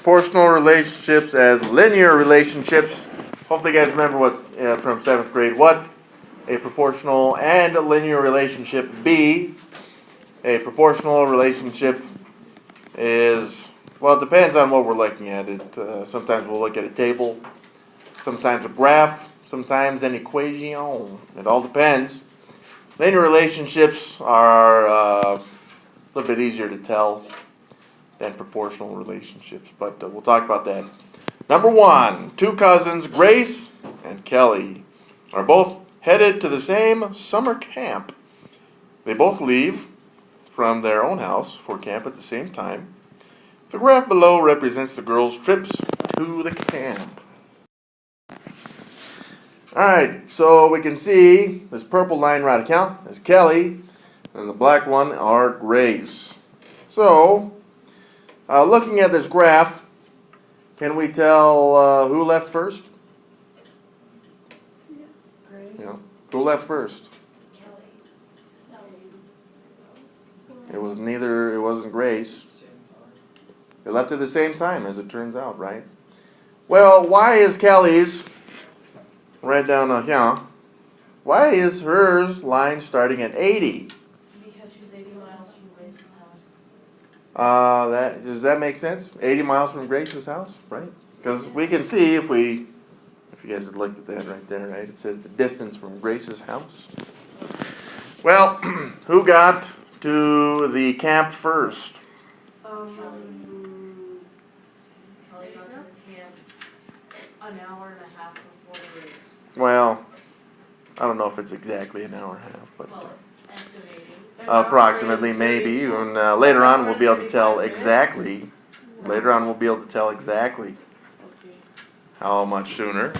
proportional relationships as linear relationships. Hopefully you guys remember what from 7th grade what a proportional and a linear relationship be. A proportional relationship is, well, it depends on what we're looking at. Sometimes we'll look at a table, sometimes a graph, sometimes an equation. It all depends. Linear relationships are a little bit easier to tell than proportional relationships, but we'll talk about that. Number 1, two cousins, Grace and Kelly, are both headed to the same summer camp. They both leave from their own house for camp at the same time. The graph below represents the girls' trips to the camp. Alright, so we can see this purple line right account is Kelly, and the black one are Grace. So, looking at this graph, can we tell who left first? Grace. Yeah. Who left first? It wasn't Grace. They left at the same time, as it turns out, right? Well, why is Kelly's, right down here, why is hers line starting at 80? Because she's 80 miles from Grace's house. Does that make sense? 80 miles from Grace's house, right? Because we can see if you guys had looked at that right there, right? It says the distance from Grace's house. Well, who got to the camp first? Kelly got to camp an hour and a half before Grace. Well, I don't know if it's exactly an hour and a half, but Well, estimating. approximately, maybe. And later on, we'll be able to tell exactly. Later on, we'll be able to tell exactly how much sooner.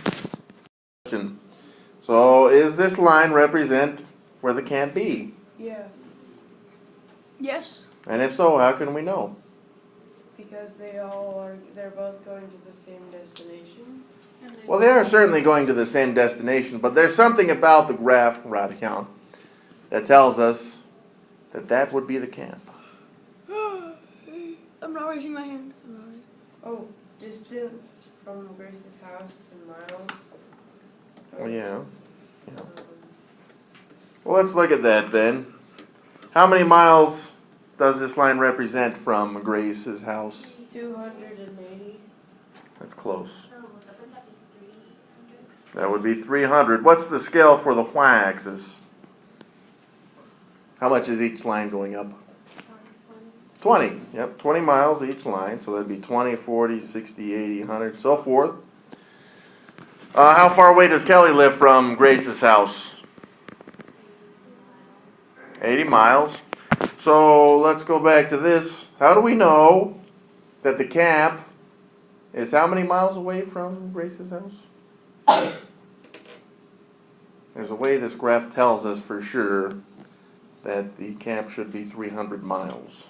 So, is this line represent where the camp be? Yeah. Yes. And if so, how can we know? Because they're both going to the same destination. Well, they are certainly going to the same destination, but there's something about the graph right account that tells us that would be the camp. I'm not raising my hand. Oh, distance from Grace's house in miles. Well, yeah. Well, let's look at that then. How many miles does this line represent from Grace's house? 280. That's close. That would be 300. What's the scale for the y-axis? How much is each line going up? 20. Yep, 20 miles each line. So that'd be 20, 40, 60, 80, 100, so forth. How far away does Kelly live from Grace's house? 80 miles. So let's go back to this. How do we know that the camp is how many miles away from Grace's house? There's a way this graph tells us for sure that the camp should be 300 miles.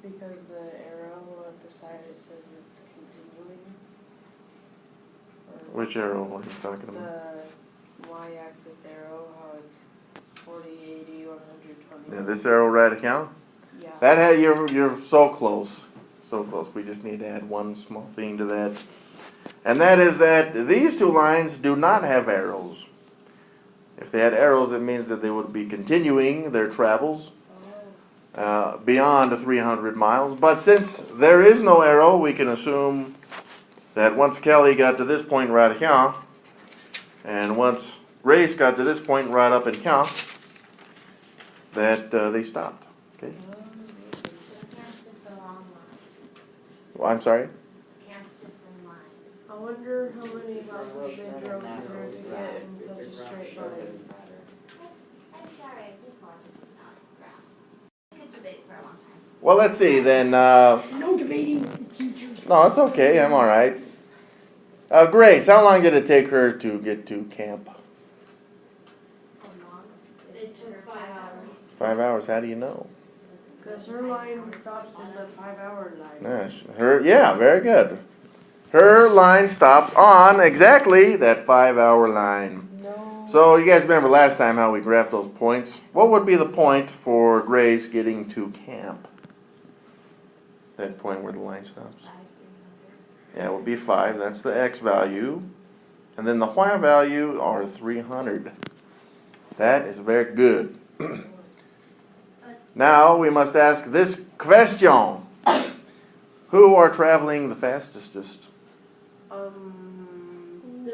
Because the arrow at the side, it says it's continuing. Which arrow are you talking about? The y-axis arrow, how it's 40, 80, 120. Yeah, this arrow right account? Yeah. You're so close. So close. We just need to add one small thing to that. And that is that these two lines do not have arrows. If they had arrows, it means that they would be continuing their travels beyond 300 miles. But since there is no arrow, we can assume that once Kelly got to this point right here, and once Grace got to this point right up in here, that they stopped. Okay. Well, I'm sorry? I wonder how many miles they drove here to get in such a straight line. I'm sorry, I did watch it. We could debate for a long time. Well, let's see then. No debating with the teacher. No, it's okay. I'm all right. Grace, how long did it take her to get to camp? It took 5 hours. 5 hours. How do you know? Because her line stops in the 5-hour line. Yeah, very good. Her line stops on exactly that 5-hour line. No. So you guys remember last time how we graphed those points? What would be the point for Grace getting to camp? that point where the line stops. Yeah, it will be 5. That's the x value. And then the y value are 300. That is very good. Now we must ask this question. Who are traveling the fastest? They're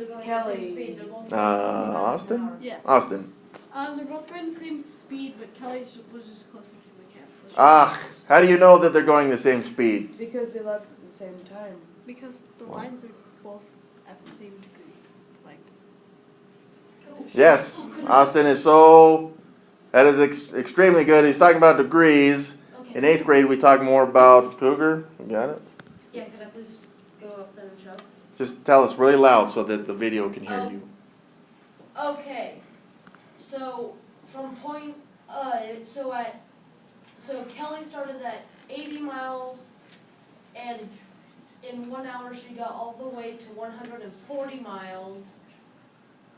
going Kelly. the same speed. They're both going 60 miles an Austin? hour. Yeah. Austin. They're both going the same speed, but Kelly was just closer to the camp. So she Ah, how do you know that they're going the same speed? Because they left at the same time. because the lines are both at the same degree. Like, Yes, Austin is so, that is extremely good. He's talking about degrees. Okay. In 8th grade, we talk more about cougar. You got it? Yeah, could I please go up there and show? Just tell us really loud so that the video can hear Oh. you. Okay, so from point, so Kelly started at 80 miles, and in 1 hour she got all the way to 140 miles,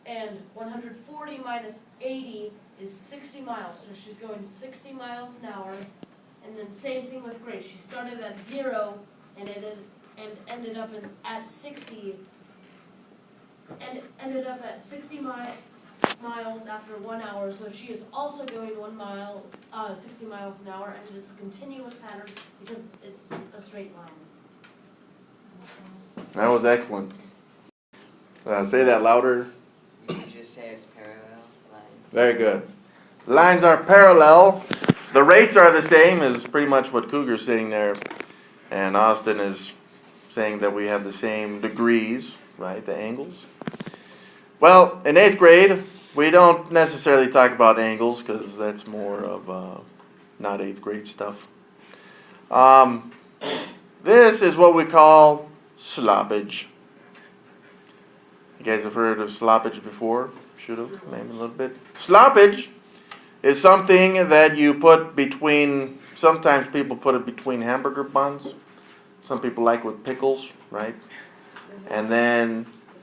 and 140 minus 80 is 60 miles, so she's going 60 miles an hour, and then same thing with Grace, she started at 0, and ended up at 60, and ended up at 60 miles after 1 hour, so she is also going 1 mile, 60 miles an hour, and it's a continuous pattern because it's a straight line. That was excellent. Say that louder. You could just say it's parallel lines. Very good. Lines are parallel. The rates are the same, is pretty much what Cougar's saying there. And Austin is saying that we have the same degrees, right, the angles. Well, in 8th grade, we don't necessarily talk about angles because that's more of not 8th grade stuff. This is what we call sloppage. You guys have heard of sloppage before? Should have, maybe a little bit. Sloppage is something that you put between, sometimes people put it between hamburger buns. Some people like with pickles, right? And then The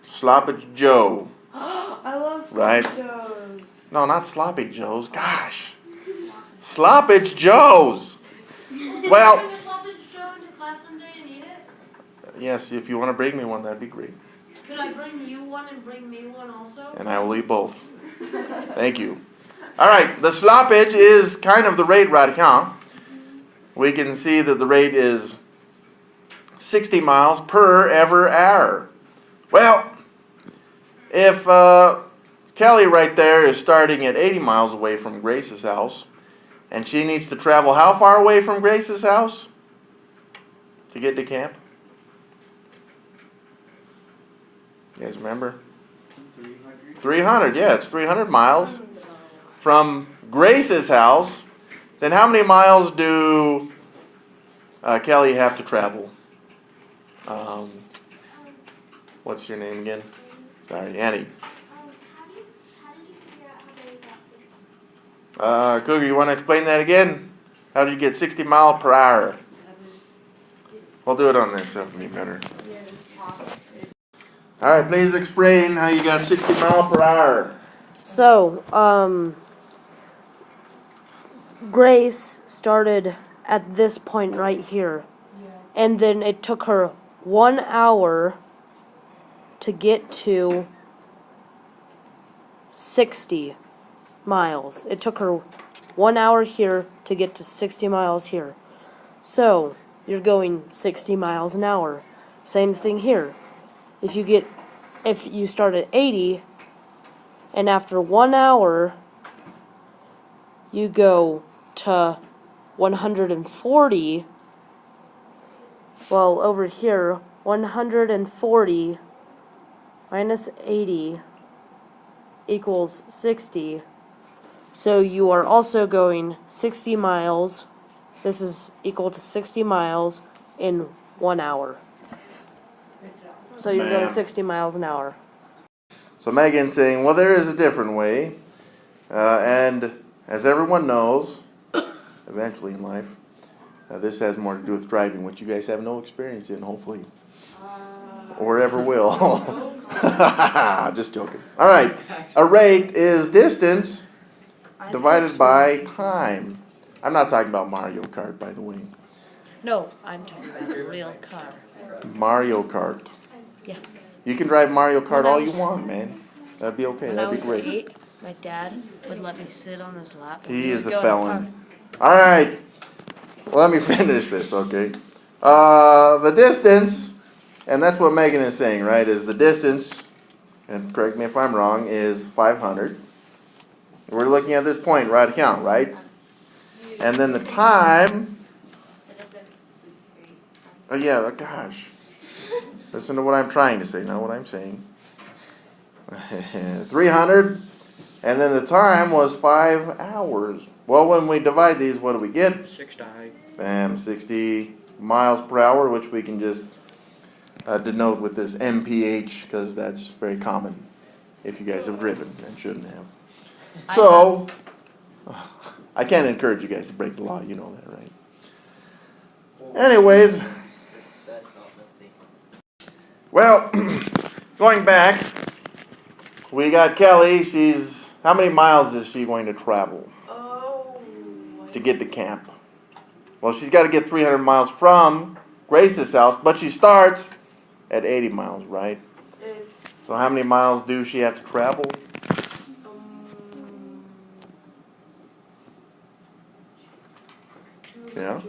sauce. sloppage Joe. I love Right. Joe's. No, not sloppy Joes. Gosh. Sloppage Joes. Well, Bring a sloppage Joe into class someday and eat it? yes, if you want to bring me one, that'd be great. Could I bring you one and bring me one also? And I will eat both. Thank you. All right, the sloppage is kind of the rate right here. We can see that the rate is 60 miles per every hour. Well, if Kelly right there is starting at 80 miles away from Grace's house, and she needs to travel how far away from Grace's house to get to camp? You guys remember? 300? 300, yeah, it's 300 miles from Grace's house. Then how many miles do Kelly have to travel? What's your name again? Sorry, Annie. How did you figure out how they got 60? Cougar, you want to explain that again? How do you get 60 miles per hour? We'll do it on this, that'll be better. Yeah, it's hot. All right, please explain how you got 60 miles per hour. So, Grace started at this point right here. And then it took her 1 hour to get to 60 miles. It took her 1 hour here to get to 60 miles here. So, you're going 60 miles an hour. Same thing here. If you start at 80, and after 1 hour, you go to 140. Well, over here, 140 minus 80 equals 60. So you are also going 60 miles. This is equal to 60 miles in 1 hour. So you're going Ma'am. 60 miles an hour. So Megan's saying, well, there is a different way. And as everyone knows, eventually in life, this has more to do with driving, which you guys have no experience in, hopefully. Or ever will. Just joking. All right. A rate is distance divided by time. I'm not talking about Mario Kart, by the way. No, I'm talking about a real car. Mario Kart. Yeah. You can drive Mario Kart When I all you was- want, man. That'd be okay. When I That'd be was great. 8, my dad would let me sit on his lap. And He we is a would go in the felon. All right. Let me finish this, okay? The distance, and that's what Megan is saying, right? Is the distance, and correct me if I'm wrong, is 500. We're looking at this point right count, right? And then the time. The distance is 3. Oh yeah, gosh. Listen to what I'm trying to say, not what I'm saying. 300, and then the time was 5 hours. Well, when we divide these, what do we get? 60. Bam, 60 miles per hour, which we can just denote with this MPH, because that's very common if you guys have driven and shouldn't have. So, I can't encourage you guys to break the law, you know that, right? Anyways, well, going back, we got Kelly. How many miles is she going to travel to get to camp? Well, she's got to get 300 miles from Grace's house, but she starts at 80 miles, right? So how many miles do she have to travel? Yeah.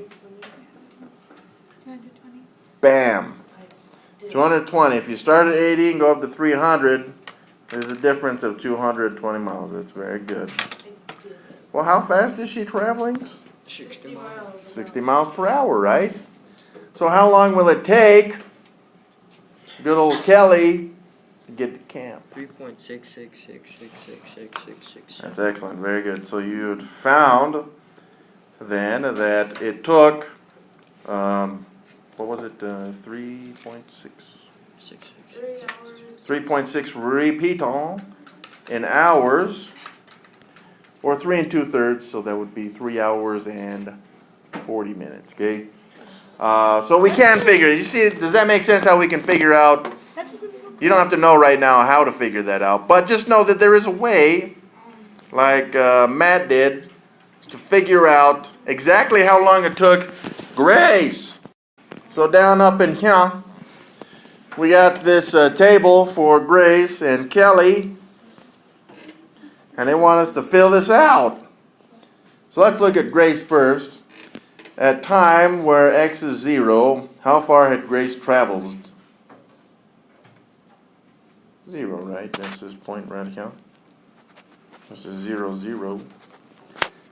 220. Bam. 220. If you start at 80 and go up to 300, there's a difference of 220 miles. That's very good. Well, how fast is she traveling? 60 miles. 60 miles per hour, right? So how long will it take good old Kelly to get to camp? 3.6666666666. That's excellent. Very good. So you had found then that it took, what was it, 3.6? 3.6 repeat in hours, or 3 2/3, so that would be 3 hours and 40 minutes, okay? So we can figure, you see, does that make sense how we can figure out? You don't have to know right now how to figure that out, but just know that there is a way, like Matt did, to figure out exactly how long it took Grace. So down up in here, we got this table for Grace and Kelly, and they want us to fill this out. So let's look at Grace first. At time where x is 0, how far had Grace traveled? 0, right? That's this point right here. This is 0, 0.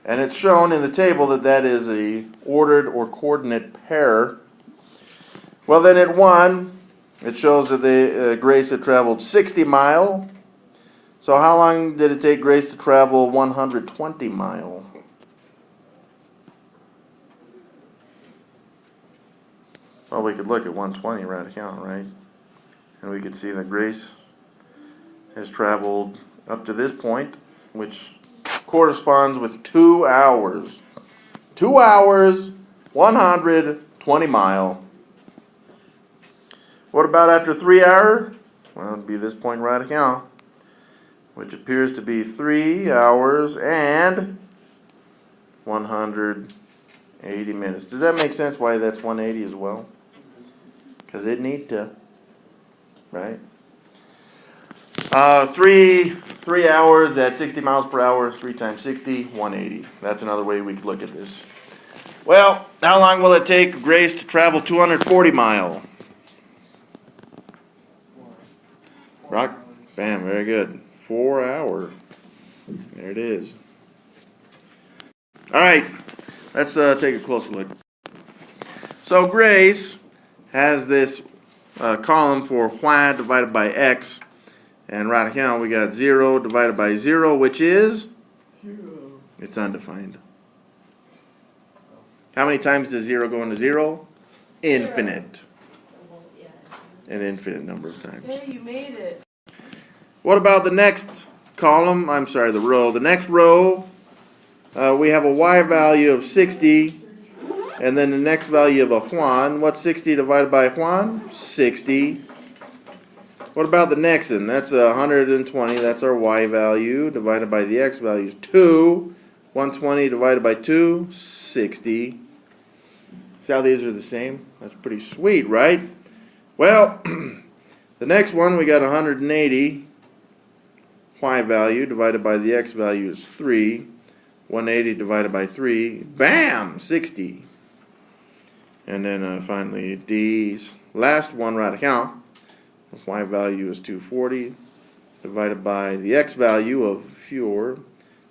And it's shown in the table that that is a ordered or coordinate pair. Well, then at 1, it shows that Grace had traveled 60 miles. So how long did it take Grace to travel 120 miles? Well, we could look at 120 right here, right? And we could see that Grace has traveled up to this point, which corresponds with 2 hours. 2 hours, 120 miles. What about after 3 hours? Well, it would be this point right here, which appears to be 3 hours and 180 minutes. Does that make sense why that's 180 as well? Because it need to, right? 3 hours at 60 miles per hour, 3 times 60, 180. That's another way we could look at this. Well, how long will it take Grace to travel 240 miles? Rock? Bam, very good. 4 hours. There it is. All right, let's take a closer look. So Grace has this column for y divided by x. And right here we got 0 divided by 0, which is? 0. It's undefined. How many times does 0 go into 0? Infinite. An infinite number of times. Hey, you made it. What about the next column? I'm sorry, the row. The next row, we have a y value of 60, and then the next value of a Juan. What's 60 divided by Juan? 60. What about the next one? That's 120. That's our y value divided by the x value is 2. 120 divided by 2, 60. See how these are the same? That's pretty sweet, right? Well, the next one, we got 180. Y value divided by the X value is 3. 180 divided by 3, bam, 60. And then finally, D's last one radical. The Y value is 240 divided by the X value of 4.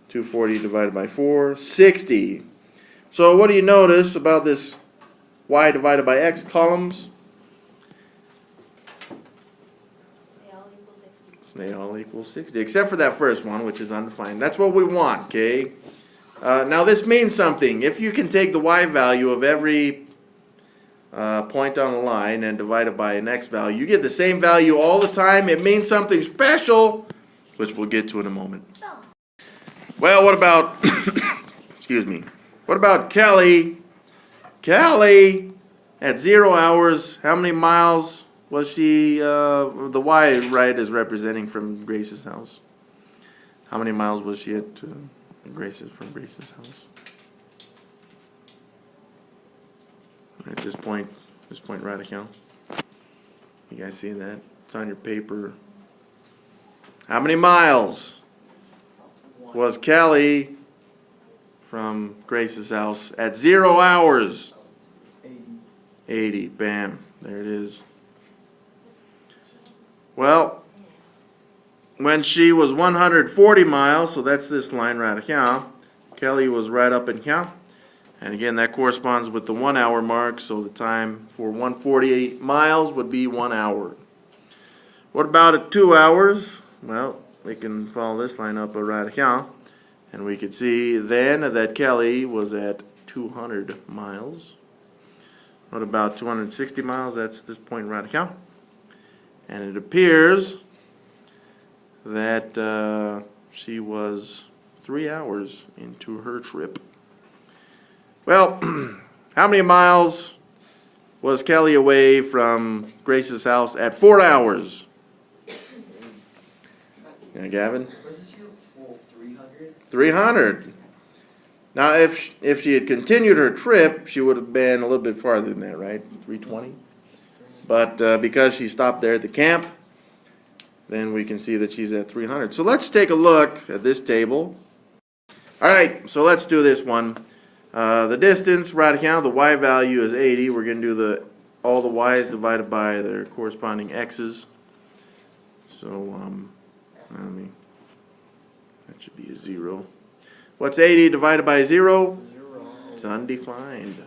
240 divided by 4, 60. So what do you notice about this Y divided by X columns? They all equal 60. They all equal 60, except for that first one, which is undefined. That's what we want, okay? Now this means something. If you can take the Y value of every point on the line and divide it by an X value, you get the same value all the time. It means something special, which we'll get to in a moment. Well, what about, excuse me, what about Kelly? Kelly, at 0 hours, how many miles was she, the Y, right, is representing from Grace's house? How many miles was she at from Grace's house? At this point right account. You guys see that? It's on your paper. How many miles was Kelly from Grace's house at 0 hours? 80. Bam. There it is. Well, when she was 140 miles, so that's this line right here, Kelly was right up in here. And again, that corresponds with the 1 hour mark, so the time for 148 miles would be 1 hour. What about at 2 hours? Well, we can follow this line up right here, and we could see then that Kelly was at 200 miles. What about 260 miles? That's this point right here. And it appears that she was 3 hours into her trip. Well, how many miles was Kelly away from Grace's house at 4 hours? Yeah, Gavin? Was this your full 300? 300. Now, if she had continued her trip, she would have been a little bit farther than that, right? 320? But because she stopped there at the camp, then we can see that she's at 300. So let's take a look at this table. All right, so let's do this one. The distance right here, the Y value is 80. We're going to do all the Y's divided by their corresponding X's. So that should be a 0. What's 80 divided by 0? 0. It's undefined.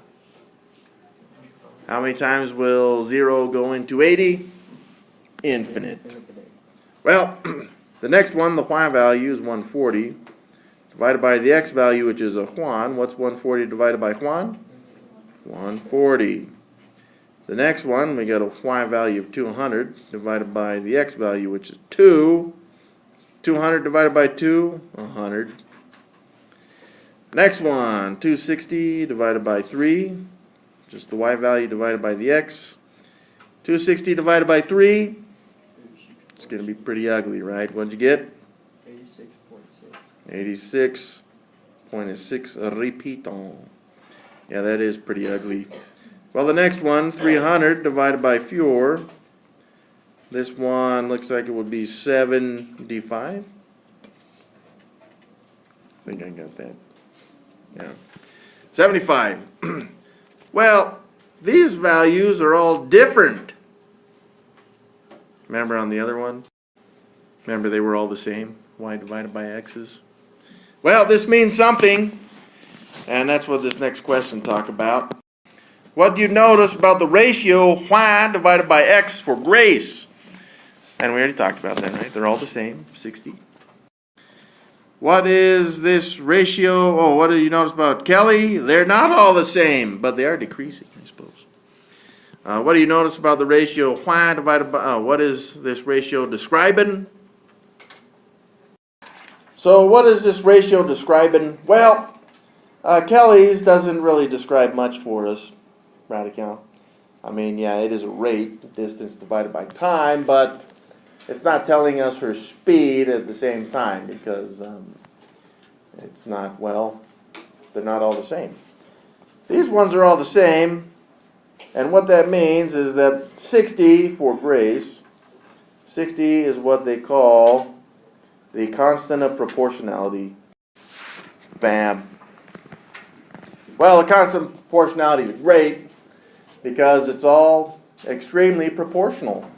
How many times will 0 go into 80? Infinite. Well, the next one, the Y value is 140. Divided by the X value, which is a Juan. What's 140 divided by Juan? 140. The next one, we got a Y value of 200 divided by the X value, which is 2. 200 divided by 2, 100. Next one, 260 divided by 3. Just the Y value divided by the X. 260 divided by 3. It's going to be pretty ugly, right? What'd you get? 86.6. 86.6 repeaton. Yeah, that is pretty ugly. Well, the next one, 300 divided by 4. This one looks like it would be 75. I think I got that. Yeah. 75. Well, these values are all different. Remember on the other one? Remember they were all the same? Y divided by X's. Well, this means something, and that's what this next question talks about. What do you notice about the ratio Y divided by X for Grace? And we already talked about that, right? They're all the same, 60. What is this ratio? Oh, what do you notice about Kelly? They're not all the same, but they are decreasing, I suppose. What do you notice about the ratio Y divided by, what is this ratio describing? So what is this ratio describing? Well, Kelly's doesn't really describe much for us, Radical. I mean, yeah, it is a rate, distance divided by time, but it's not telling us her speed at the same time because it's not, well, they're not all the same. These ones are all the same. And what that means is that 60 for Grace, 60 is what they call the constant of proportionality. Bam. Well, the constant of proportionality is great because it's all extremely proportional.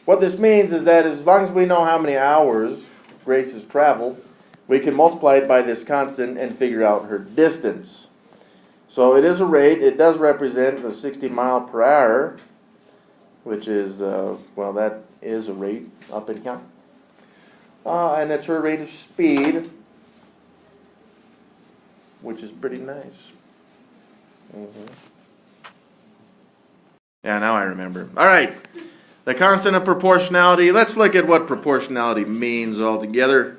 What this means is that as long as we know how many hours Grace has traveled, we can multiply it by this constant and figure out her distance. So it is a rate. It does represent the 60 mile per hour, which is, well, that is a rate up and down. And it's her rate of speed, which is pretty nice. Yeah, now I remember. All right, the constant of proportionality. Let's look at what proportionality means altogether.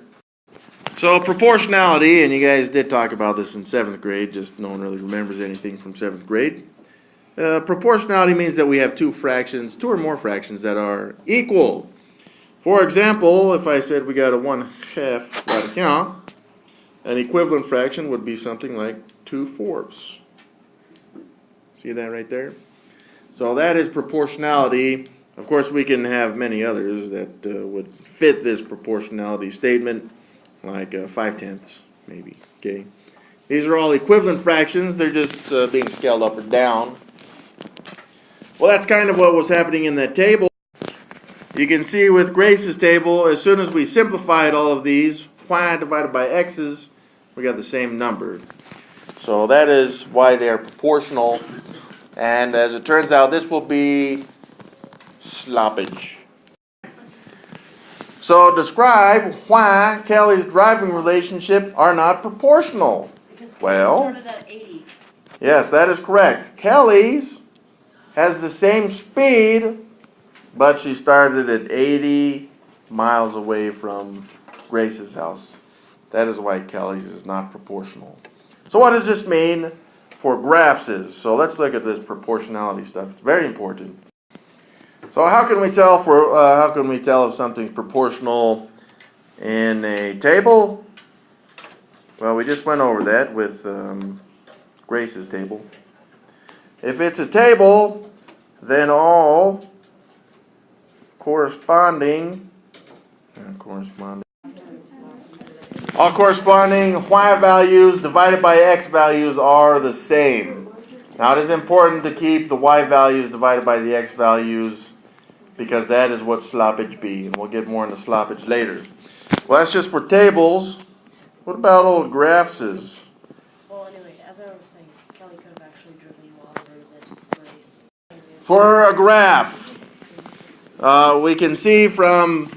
So proportionality, and you guys did talk about this in 7th grade, just no one really remembers anything from 7th grade. Proportionality means that we have two or more fractions that are equal. For example, if I said we got a 1/2 right here, an equivalent fraction would be something like 2/4. See that right there? So that is proportionality. Of course, we can have many others that would fit this proportionality statement, like 5/10, maybe. Okay. These are all equivalent fractions. They're just being scaled up or down. Well, that's kind of what was happening in that table. You can see with Grace's table, as soon as we simplified all of these, y divided by x's, we got the same number. So that is why they are proportional. And as it turns out, this will be sloppage. So describe why Kelly's driving relationship are not proportional. Because Well, Kelly started at 80. Yes, that is correct. Kelly's has the same speed, but she started at 80 miles away from Grace's house. That is why Kelly's is not proportional. So what does this mean for graphs? So let's look at this proportionality stuff. It's very important. So how can we tell if something's proportional in a table? Well, we just went over that with Grace's table. If it's a table, then all corresponding y values divided by x values are the same. Now it is important to keep the y values divided by the x values because that is what sloppage be, and we'll get more into sloppage later. Well, that's just for tables. What about old graphs? Well, anyway, as I was saying, Kelly could have actually driven longer than Grace. For a graph, we can see from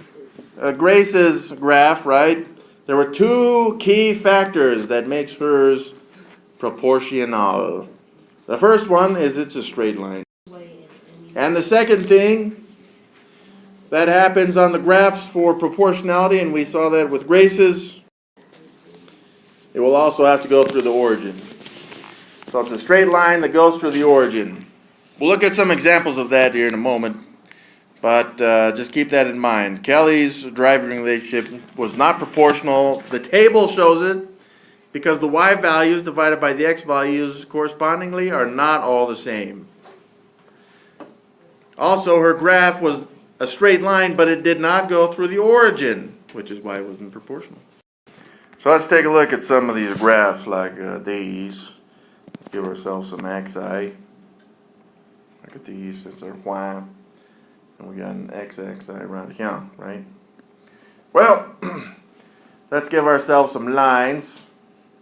Grace's graph, right? There were two key factors that makes hers proportional. The first one is it's a straight line. And the second thing that happens on the graphs for proportionality, and we saw that with Grace's, it will also have to go through the origin. So it's a straight line that goes through the origin. We'll look at some examples of that here in a moment, but just keep that in mind. Kelly's driving relationship was not proportional. The table shows it because the y values divided by the x values correspondingly are not all the same. Also, her graph was a straight line, but it did not go through the origin, which is why it wasn't proportional. So let's take a look at some of these graphs like these. Let's give ourselves some xi. Look at these, that's our y. And we got an xi right here, right? Well, let's give ourselves some lines,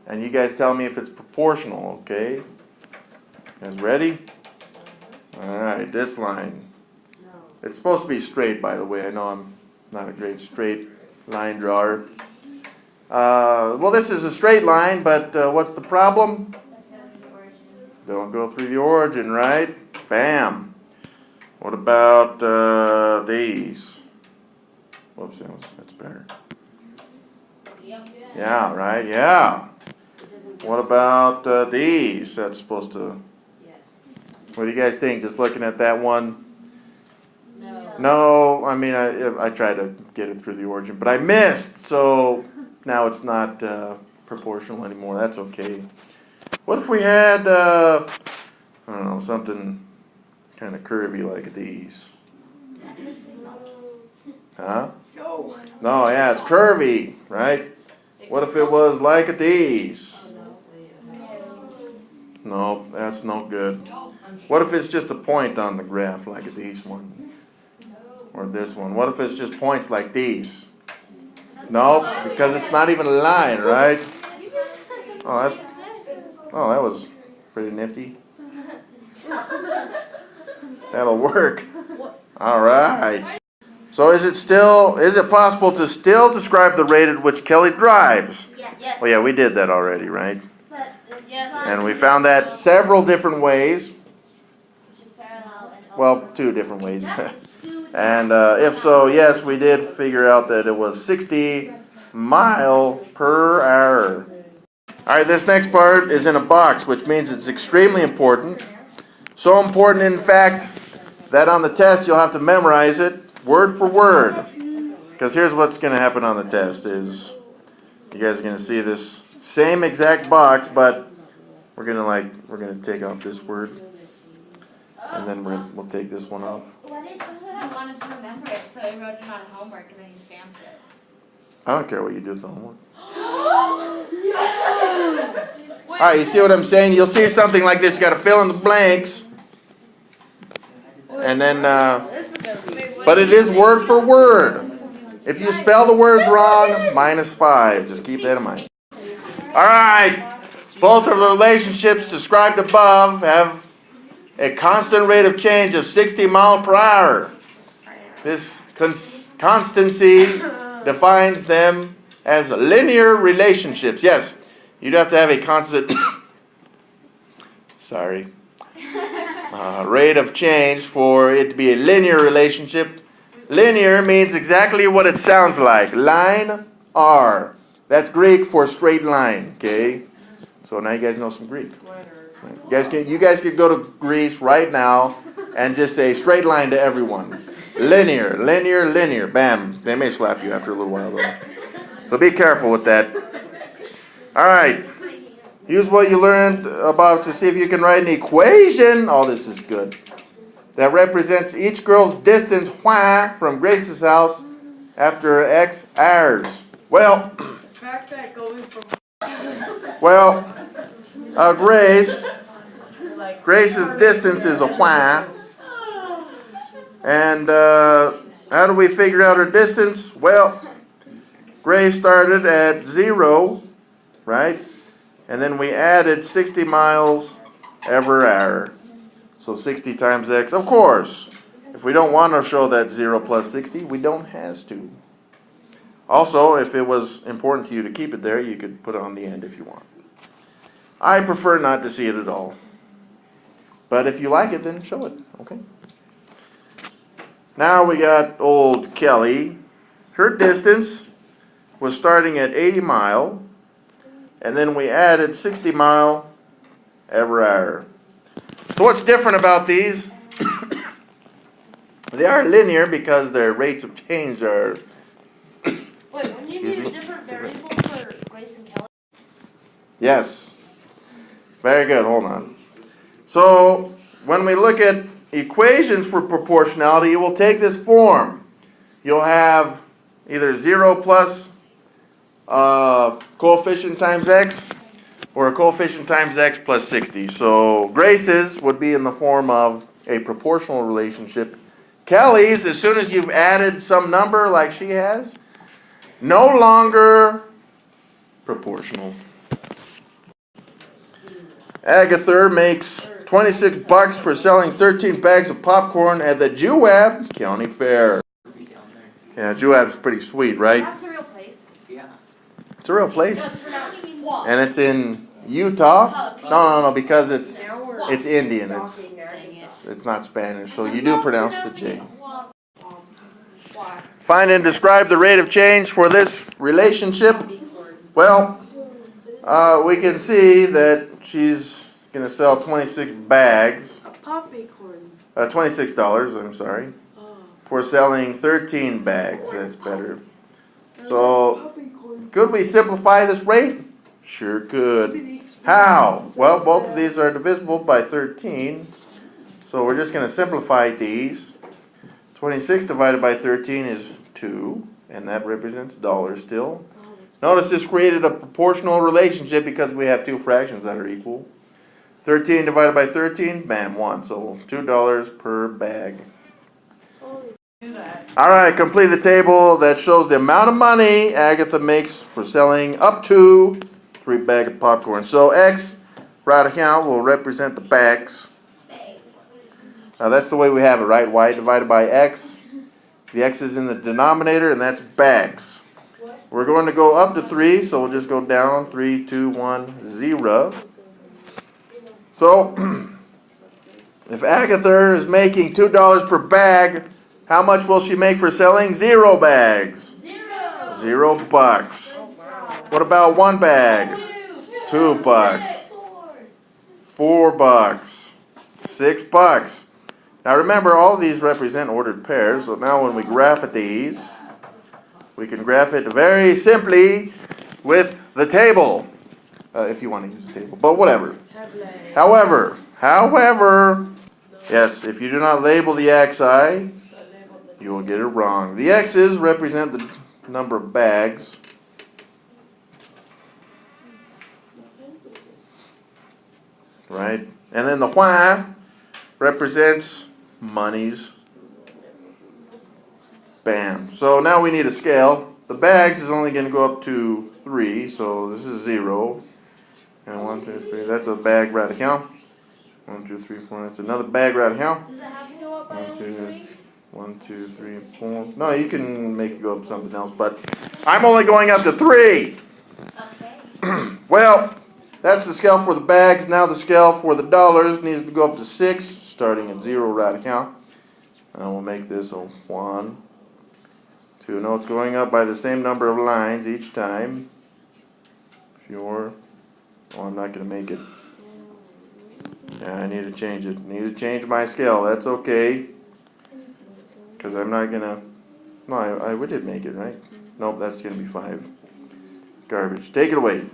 and you guys tell me if it's proportional, okay? You guys ready? All right, this line. It's supposed to be straight, by the way. I know I'm not a great straight line drawer. Well, this is a straight line, but what's the problem? Don't go through the origin, right? Bam. What about these? Whoops, that's better. Yeah, right? Yeah. What about these? That's supposed to... What do you guys think? Just looking at that one? No, I mean, I tried to get it through the origin, but I missed, so now it's not proportional anymore. That's okay. What if we had, I don't know, something kind of curvy like these? Huh? No, yeah, it's curvy, right? What if it was like these? No, that's no good. What if it's just a point on the graph like these one? Or this one? What if it's just points like these? No, because it's not even a line, right? Oh, that was pretty nifty. That'll work. All right. So is it possible to still describe the rate at which Kelly drives? Yes. Oh yeah, we did that already, right? But Yes. And we found that several different ways. Which is parallel and Well, 2 different ways. Just do that. And if so, yes, we did figure out that it was 60 miles per hour. All right, this next part is in a box, which means it's extremely important. So important, in fact, that on the test you'll have to memorize it word for word. Because here's what's going to happen on the test is you guys are going to see this same exact box, but we're going to take off this word. And then we'll take this one off. What if I wanted to remember it, so I wrote it on homework and then you stamped it? I don't care what you do with the homework. Alright, you see what I'm saying? You'll see something like this. You got to fill in the blanks. And then, but it is word for word. If you spell the words wrong, -5. Just keep that in mind. Alright, both of the relationships described above have a constant rate of change of 60 miles per hour. This constancy defines them as linear relationships. Yes, you'd have to have a constant rate of change for it to be a linear relationship. Linear means exactly what it sounds like. Line R. That's Greek for straight line. Okay, so now you guys know some Greek. You guys could go to Greece right now and just say straight line to everyone. Linear, linear, linear. Bam. They may slap you after a little while though. So be careful with that. All right. Use what you learned about to see if you can write an equation. Oh, this is good. That represents each girl's distance from Grace's house after X hours. Well, Grace's distance is a why. And how do we figure out her distance? Well, Grace started at 0, right? And then we added 60 miles every hour. So 60 times x. Of course, if we don't want to show that 0 plus 60, we don't have to. Also, if it was important to you to keep it there, you could put it on the end if you want. I prefer not to see it at all. But if you like it, then show it, okay? Now we got old Kelly. Her distance was starting at 80 mile, and then we added 60 mile every hour. So what's different about these? They are linear because their rates of change are... Wait, wouldn't you need a different variable for Grace and Kelly? Yes. Very good, hold on. So when we look at equations for proportionality, it will take this form. You'll have either 0 plus coefficient times x, or a coefficient times x plus 60. So Grace's would be in the form of a proportional relationship. Kelly's, as soon as you've added some number like she has, no longer proportional. Agatha makes $26 for selling 13 bags of popcorn at the Jewab County Fair. Yeah, Jewab's pretty sweet, right? That's a real place. Yeah. It's a real place. No, it's pronounced Wah. And it's in Utah? No, because it's Indian. It's not Spanish, so you do pronounce the J. Find and describe the rate of change for this relationship. Well, we can see that she's going to sell 26 bags. $26, I'm sorry. For selling 13 bags. That's better. So, could we simplify this rate? Sure could. How? Well, both of these are divisible by 13. So we're just going to simplify these. 26 divided by 13 is 2, and that represents dollars still. Notice this created a proportional relationship because we have two fractions that are equal. 13 divided by 13, bam, 1. So $2 per bag. Alright, complete the table that shows the amount of money Agatha makes for selling up to 3 bags of popcorn. So X, right here, will represent the bags. Now that's the way we have it, right? Y divided by X. The X is in the denominator, and that's bags. We're going to go up to 3, so we'll just go down. 3, 2, 1, 0. So, if Agatha is making $2 per bag, how much will she make for selling 0 bags? $0. What about 1 bag? $2. $4. $6. Now remember, all of these represent ordered pairs, so now when we graph at these, we can graph it very simply with the table. If you want to use the table, but whatever. However, yes, if you do not label the xi, you will get it wrong. The x's represent the number of bags. Right? And then the y represents monies. Bam. So now we need a scale. The bags is only going to go up to 3, so this is 0. And 1, 2, 3. That's a bag right here. 1, 2, 3, 4. That's another bag right here. Does it have to go up by 1, only 2, 3? 1, 2, 3, 4. No, you can make it go up to something else, but I'm only going up to 3. Okay. Well, that's the scale for the bags. Now the scale for the dollars needs to go up to 6, starting at 0 right here. And we'll make this a 1, 2. No, it's going up by the same number of lines each time. Pure. Oh, I'm not going to make it. Yeah, I need to change it. Need to change my scale. That's okay. Because I'm not going to... No, we did make it, right? Nope, that's going to be 5. Garbage. Take it away.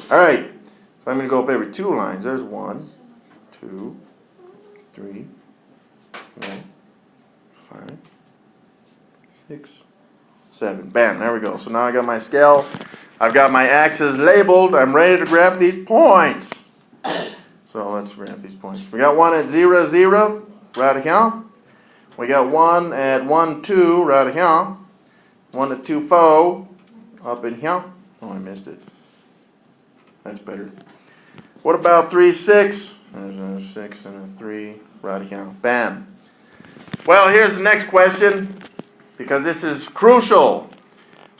Alright. So I'm going to go up every 2 lines. There's 1, 2, 3, 4, 5, 6, 7. Bam, there we go. So now I got my scale. I've got my axes labeled. I'm ready to grab these points. So let's grab these points. We got 1 at 0, 0, right here. We got 1 at 1, 2, right here. 1 at 2, 4, up in here. Oh, I missed it. That's better. What about 3, 6? There's a 6 and a 3, right here. Bam. Well, here's the next question, because this is crucial.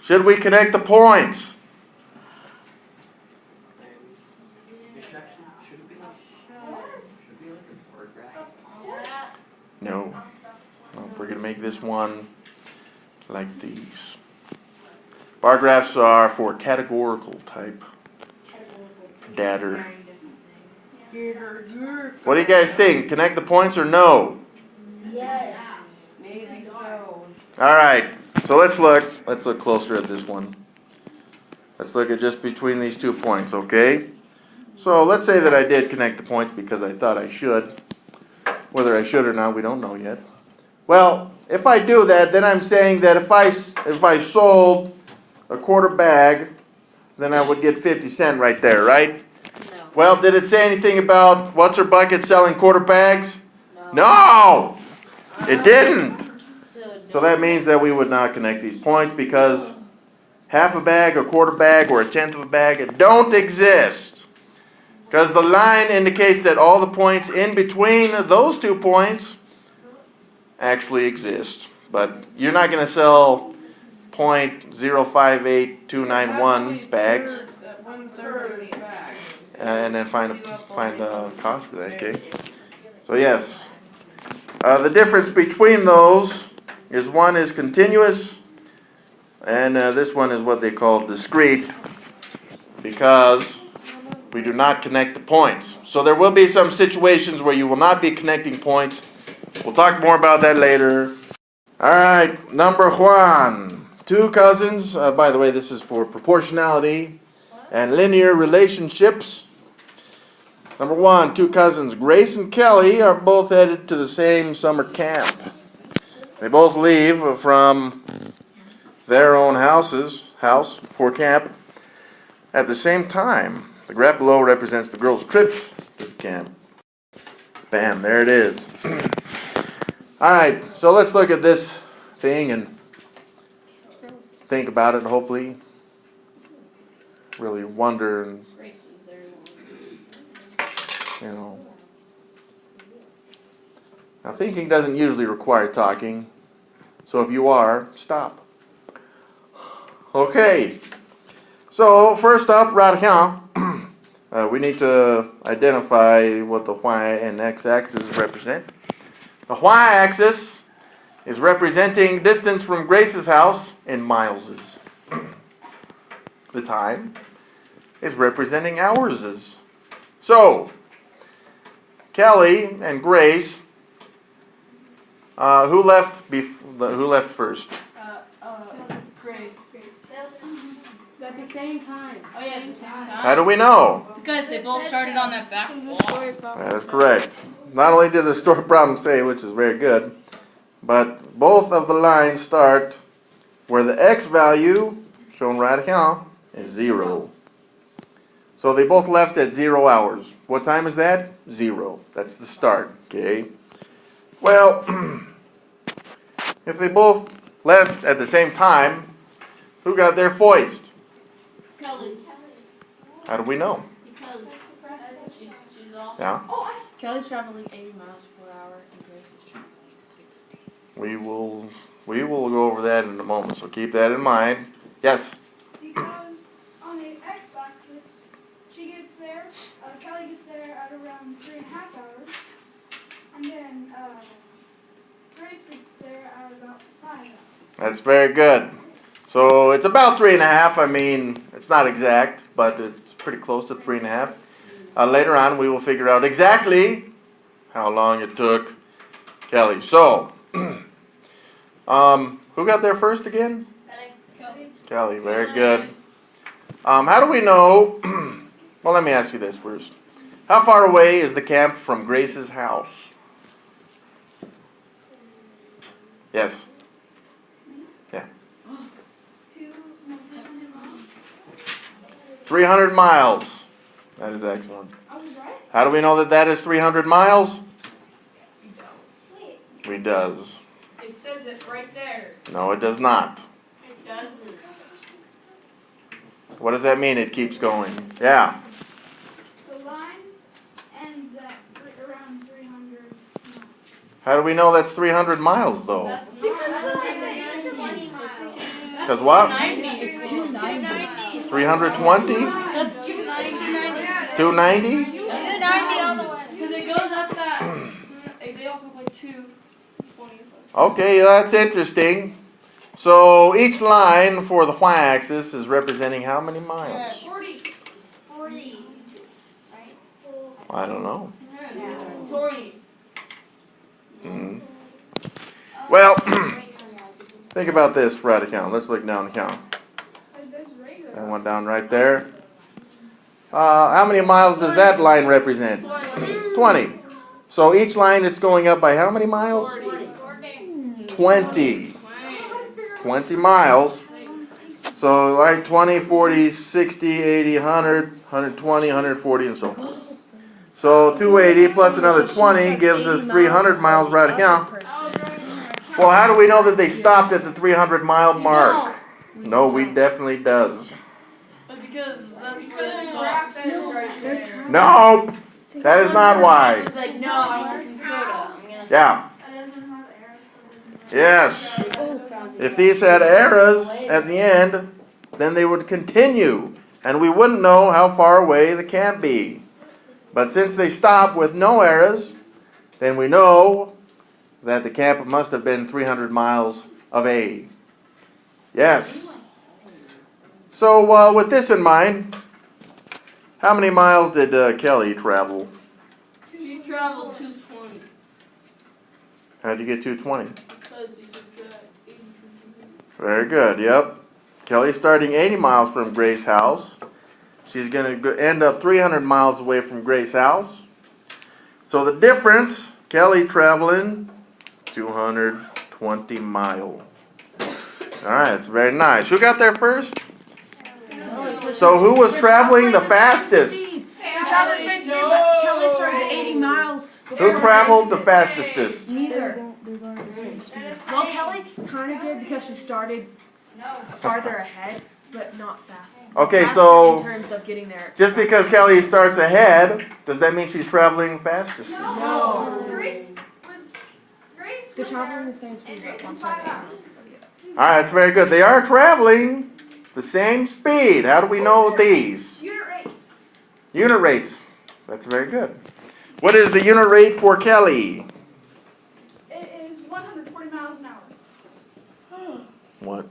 Should we connect the points? No. We're going to make this one like these. Bar graphs are for categorical type data. What do you guys think? Connect the points or no? Yes. Maybe so. Alright, so let's look closer at this one. Let's look at just between these 2 points, okay? So let's say that I did connect the points because I thought I should. Whether I should or not, we don't know yet. Well, if I do that, then I'm saying that if I sold a quarter bag, then I would get 50 cents right there, right? No. Well, did it say anything about What's Her Bucket selling quarter bags? No! It didn't. So that means that we would not connect these points because half a bag, a quarter bag, or a tenth of a bag don't exist. Because the line indicates that all the points in between those 2 points actually exist. But you're not going to sell 0.058291 bags and then find a cost for that, okay? So yes, the difference between those is one is continuous and this one is what they call discrete because we do not connect the points. So there will be some situations where you will not be connecting points. We'll talk more about that later. Alright, number 1. 2 cousins. By the way, this is for proportionality and linear relationships. Number 1, two cousins, Grace and Kelly, are both headed to the same summer camp. They both leave from their own house for camp at the same time. The graph below represents the girls' trips to the camp. Bam, there it is. Alright, so let's look at this thing and think about it and hopefully really wonder and, Grace was there. you know. Now thinking doesn't usually require talking, so if you are, stop. Okay, so first up, right here, we need to identify what the y and x axis represent. The y-axis is representing distance from Grace's house in mileses. The time is representing hourses. So, Kelly and Grace, who left first? Grace. At the same time. Oh yeah, at the same time. How do we know? Because they both started on that back wall. That is correct. Not only did the story problem say, which is very good, but both of the lines start where the x value, shown right here, is 0. So they both left at 0 hours. What time is that? 0. That's the start, okay? Well, if they both left at the same time, who got there first? Kelly. How do we know? Because she's off. Yeah? Kelly's traveling 80 miles per hour and Grace is traveling 60. We will go over that in a moment, so keep that in mind. Yes? Because on the x-axis, she gets there, Kelly gets there at around 3.5 hours, and then Grace gets there at about 5 hours. That's very good. So it's about 3.5. I mean, it's not exact, but it's pretty close to 3.5. Later on, we will figure out exactly how long it took Kelly. So, who got there first again? Kelly, very good. How do we know? Well, let me ask you this first. How far away is the camp from Grace's house? Yes. Yeah. 300 miles. That is excellent. I was right? How do we know that that is 300 miles? We does. It says it right there. No, it does not. It doesn't. What does that mean? It keeps going. Yeah. The line ends at around 300 miles. How do we know that's 300 miles though? Because 20 miles. Because what? 290. 320? That's 290. 290? 290 all the way. Because it goes up that. They all go like 220 is less. Okay, that's interesting. So each line for the y-axis is representing how many miles? 40. 40. Right? I don't know. 40. Mhm. Well, think about this right account. Let's look down account. There's regular. That one down right there. How many miles does that line represent? 20. So each line it's going up by how many miles? 20. 20 miles. So like 20, 40, 60, 80, 100, 120, 140, and so forth. So 280 plus another 20 gives us 300 miles right account. Well, how do we know that they stopped at the 300 mile mark? No, we definitely does. Because that's where they stop. Nope. That is not why. It's like, no, I want some soda. I'm gonna Yeah. Yes. If these had arrows at the end, then they would continue, and we wouldn't know how far away the camp be. But since they stop with no arrows, then we know that the camp must have been 300 miles away. Yes. So with this in mind, how many miles did Kelly travel? She traveled 220. How'd you get 220? Because you subtract 80 from 220. Very good, yep. Kelly's starting 80 miles from Grace's house. she's going to end up 300 miles away from Grace's house. So the difference, Kelly traveling 220 miles. All right, that's very nice. Who got there first? So who was traveling the fastest? Kelly started at 80 miles. Who traveled the fastest? Neither. Well, Kelly kind of did because she started farther ahead, but not fast. Okay, Faster so in terms of getting there. just because Kelly starts ahead, does that mean she's traveling fastest? No. Grace They're was traveling there the same speed, but in one 5 started 8 hours. miles before the other. All right, that's very good. They are traveling the same speed. How do we know these? Unit rates. Unit rates. That's very good. What is the unit rate for Kelly? It is 140 miles an hour. What?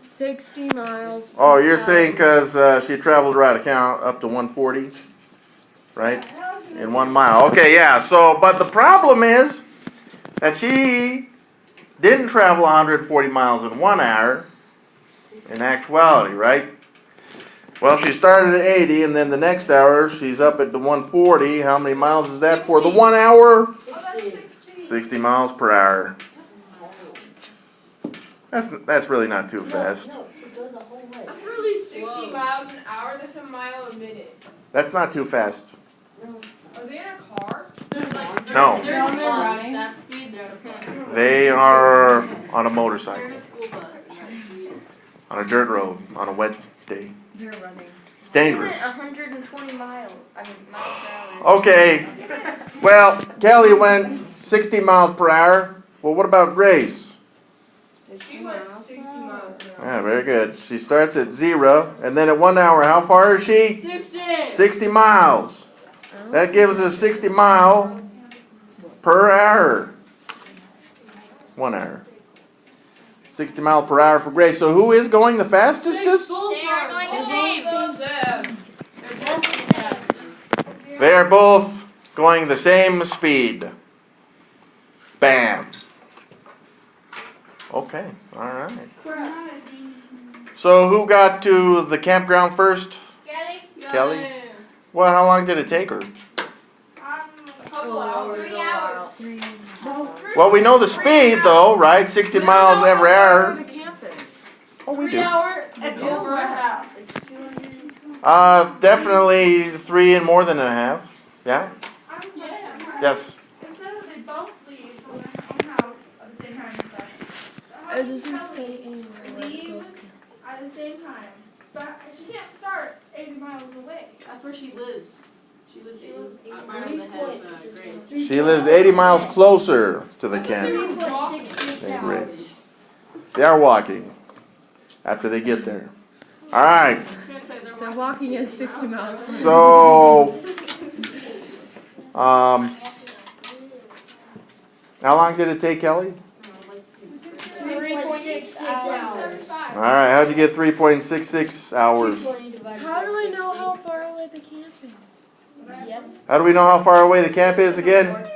60 miles. Oh, you're saying because she traveled right account up to 140, right? That was In 1 mile. Okay, yeah. So, but the problem is that she didn't travel 140 miles in 1 hour in actuality, right? Well, she started at 80, and then the next hour she's up at the 140. How many miles is that for the 1 hour? Oh, that's 60. 60 miles per hour. That's really not too fast. That's really 60 miles an hour. That's a mile a minute. That's not too fast. Are they in a car? No. They're running. That speed, they're okay. They are on a They're motorcycle, in a school bus. That speed. on a dirt road, on a wet day. They're running. It's dangerous. 120 miles. I mean, miles per hour. Okay. Well, Kelly went 60 miles per hour. Well, what about Grace? 60 miles. 60 miles an hour. Yeah, very good. She starts at 0, and then at 1 hour, how far is she? 60. 60 miles. That gives us 60 mile per hour. 1 hour. 60 mile per hour for Grace. So who is going the fastest? They are going the same. They are both going the same speed. Bam. Okay, all right. So who got to the campground first? Kelly? Well, how long did it take her? Couple hours. 3 hours. Well, we know the speed though, right? 60 miles every hour. The campus. Oh, we 3 do. hour and over a half. Definitely 3 and more than a half. Yeah? Yes. Instead of they both leave from their own house at the same time and stuff. It doesn't say anywhere where the Leave girls camp. at the same time. But she can't start 80 miles away. That's where she lives. She lives 8 miles ahead of Grace. She lives 80 miles closer to the camp than Grace. They are walking after they get there. All right. I was gonna say they're They're walking at 60 miles per hour. So, how long did it take Kelly? 3.6 hours. All right. How'd you get 3.66 hours? How do I know how far away the camp is? How do we know how far away the camp is again?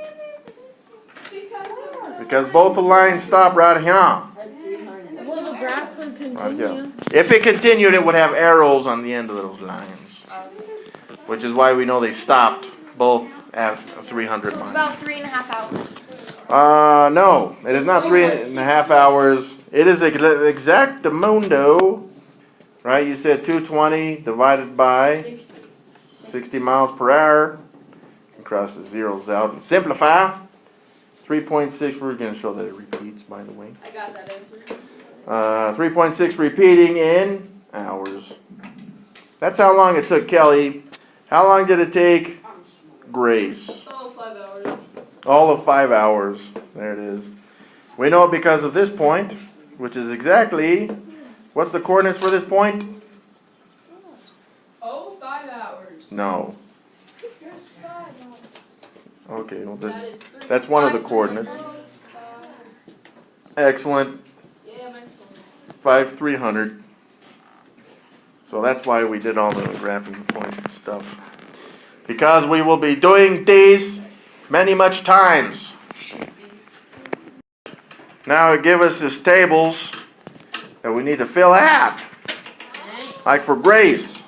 Because both the lines stop right here. Well, the graph could Right here. continue. If it continued, it would have arrows on the end of those lines. Which is why we know they stopped both at 300 It's miles. about 3.5 hours. No, it is not 3.5 hours. It is exactamundo, right? You said 220 divided by 60 miles per hour. You can cross the zeros out and simplify. 3.6, we're going to show that it repeats, by the way. I got that answer. 3.6 repeating in hours. That's how long it took Kelly. How long did it take Grace? Oh, 5 hours. All of 5 hours. There it is. We know it because of this point, which is exactly, what's the coordinates for this point? 5 hours. No. There's 5 hours. Okay, well That is that's one of the coordinates. Excellent. Yeah, I'm excellent. 5,300. So that's why we did all the graphing points and stuff. Because we will be doing these much times. Now it gives us these tables that we need to fill out. Like for Grace.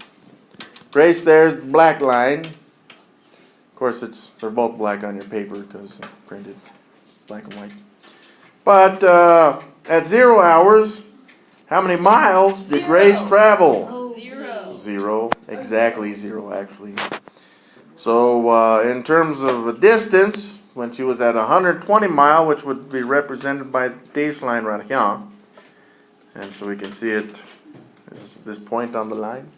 Grace, there's the black line. Of course, they're both black on your paper because it's printed black and white. But at 0 hours, how many miles did Grace travel? 0. 0. Exactly 0, actually. So in terms of a distance, when she was at 120 mile, which would be represented by this line right here, and so we can see it, this point on the line.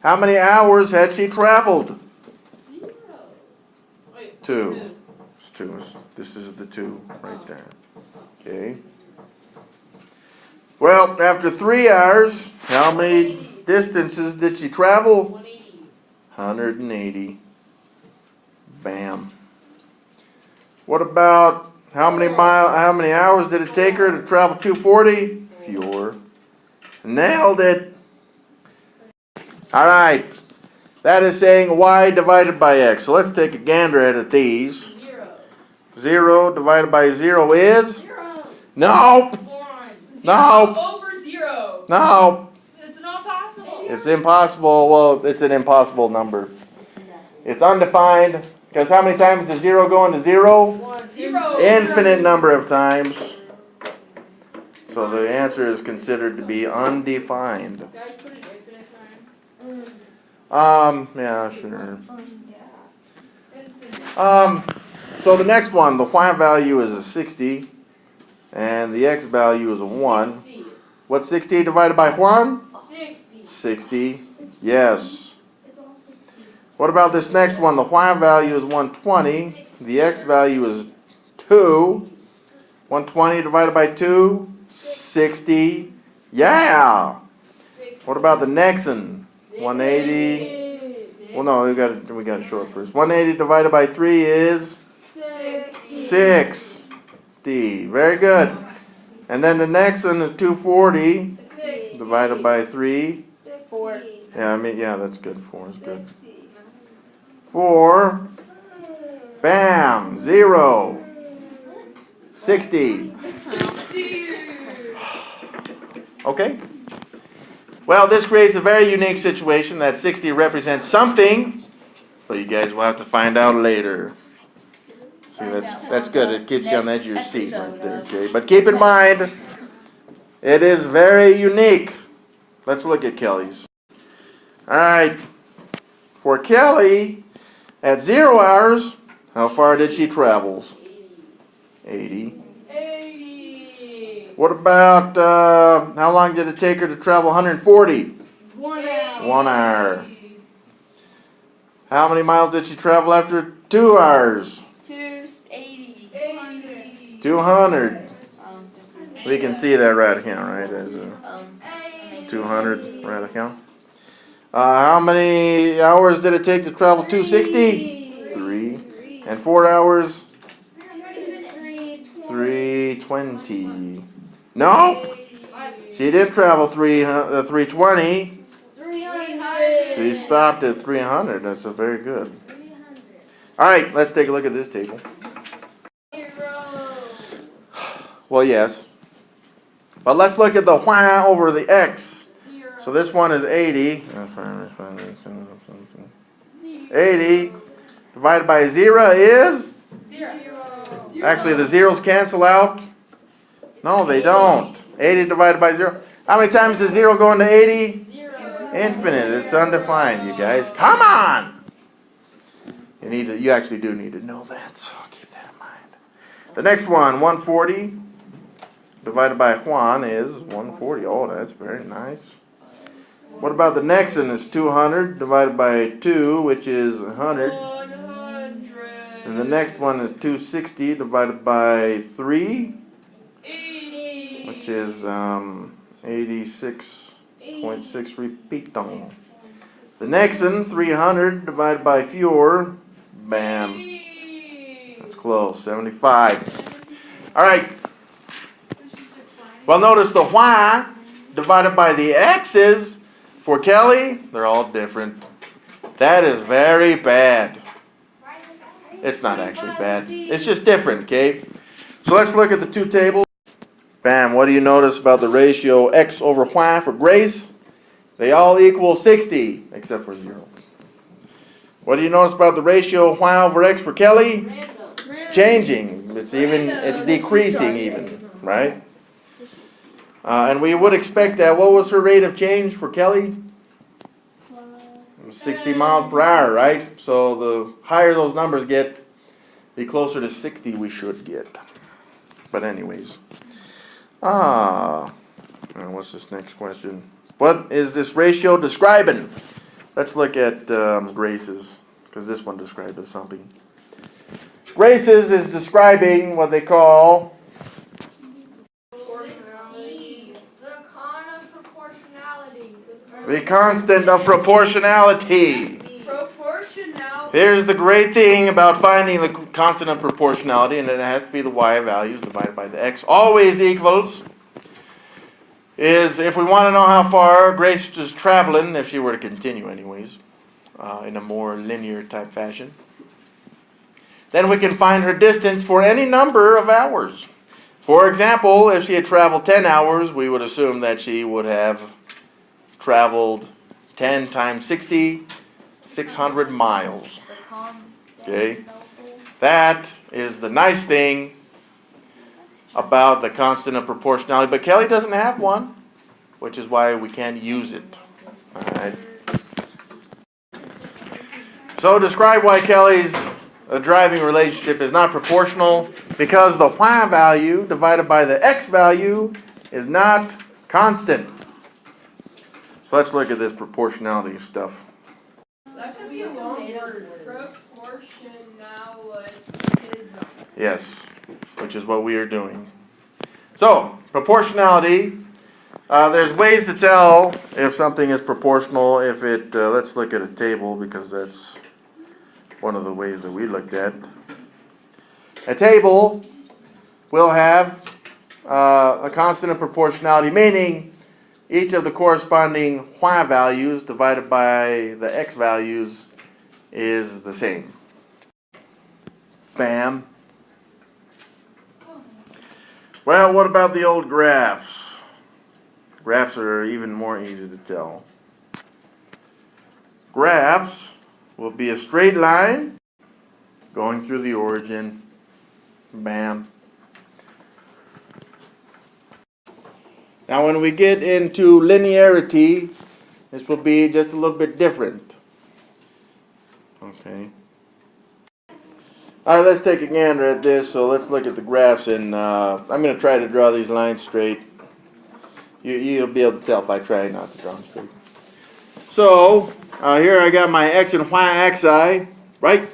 How many hours had she traveled? 2. It's 2. This is the 2 right there. Okay. Well, after 3 hours, how many distances did she travel? 180. Bam. What about how many hours did it take her to travel 240? Fewer. Nailed it. All right. That is saying y divided by x. So let's take a gander at these. 0 divided by 0 is? 0. Nope. 1. Nope. Over 0. Nope. It's not possible. It's impossible. Well, it's an impossible number. It's undefined. Because how many times does 0 go into 0? 0. Infinite number of times. So the answer is considered to be undefined. Guys, put an X next time. Yeah, sure. So the next one, the y value is a 60, and the x value is a 1. 60. What's 60 divided by 1? 60. 60. Yes. What about this next one? The y value is 120. The x value is 2. 120 divided by 2? 60. Yeah. What about the next one? 180. Well, no, we got to show it first. 180 divided by 3 is 60. Very good. And then the next one is 240 divided by 3. 4. Yeah, that's good. 4 is good. 4. Bam. 0. 60. Okay. Well, this creates a very unique situation that 60 represents something, but you guys will have to find out later. See, that's good. It keeps you on the edge of your seat right there, okay? But keep in mind, it is very unique. Let's look at Kelly's. All right. For Kelly, at 0 hours, how far did she travel? 80. 80. What about, how long did it take her to travel 140? 1 hour. 1 hour. How many miles did she travel after 2 hours? 280. 80. 200. We can see that right here, right? As a 200 right here. How many hours did it take to travel 260? 3. And 4 hours? 320. Nope. She didn't travel 320. 300. She stopped at 300. That's a very good. All right, let's take a look at this table. 0. Well, yes. But let's look at the y over the x. 0. So this one is 80. 80 divided by 0 is? 0. Actually, the zeros cancel out. No, they don't. 80 divided by 0. How many times does 0 go into 80? 0. Infinite. It's undefined, you guys. Come on! You actually do need to know that, so keep that in mind. The next one, 140 divided by Juan is 140. Oh, that's very nice. What about the next one? Is 200 divided by 2, which is 100. 100. And the next one is 260 divided by 3, 80. which is 86.6 repeaton. The next one, 300 divided by 4, bam. That's close, 75. All right. Well, notice the y divided by the x's for Kelly, they're all different. That is very bad. It's not actually bad. It's just different, okay? So let's look at the two tables. Bam, what do you notice about the ratio x over y for Grace? They all equal 60, except for 0. What do you notice about the ratio of y over x for Kelly? It's changing. It's decreasing even, right? And we would expect that. What was her rate of change for Kelly? 60 miles per hour, right? So the higher those numbers get, the closer to 60 we should get. But anyways. What's this next question? What is this ratio describing? Let's look at Grace's, because this one described as something. Grace's is describing what they call the constant of proportionality. Here's the great thing about finding the constant of proportionality, and it has to be the y values divided by the x, always equals, is if we want to know how far Grace is traveling, if she were to continue anyways, in a more linear type fashion, then we can find her distance for any number of hours. For example, if she had traveled 10 hours, we would assume that she would have traveled 10 times 60, 600 miles. Okay? That is the nice thing about the constant of proportionality. But Kelly doesn't have one, which is why we can't use it. All right. So describe why Kelly's driving relationship is not proportional, because the y value divided by the x value is not constant. So let's look at this proportionality stuff. That could be a long word. Proportionalism. Yes, which is what we are doing. So, proportionality, there's ways to tell if something is proportional. If it, let's look at a table, because that's one of the ways that we looked at. A table will have a constant of proportionality, meaning each of the corresponding y values divided by the x values is the same. Bam. Well, what about the old graphs? Graphs are even more easy to tell. Graphs will be a straight line going through the origin. Bam. Now when we get into linearity, this will be just a little bit different. Okay. All right, let's take a gander at this. So let's look at the graphs, and I'm going to try to draw these lines straight. You'll be able to tell if I try not to draw them straight. So here I got my x and y axis, right?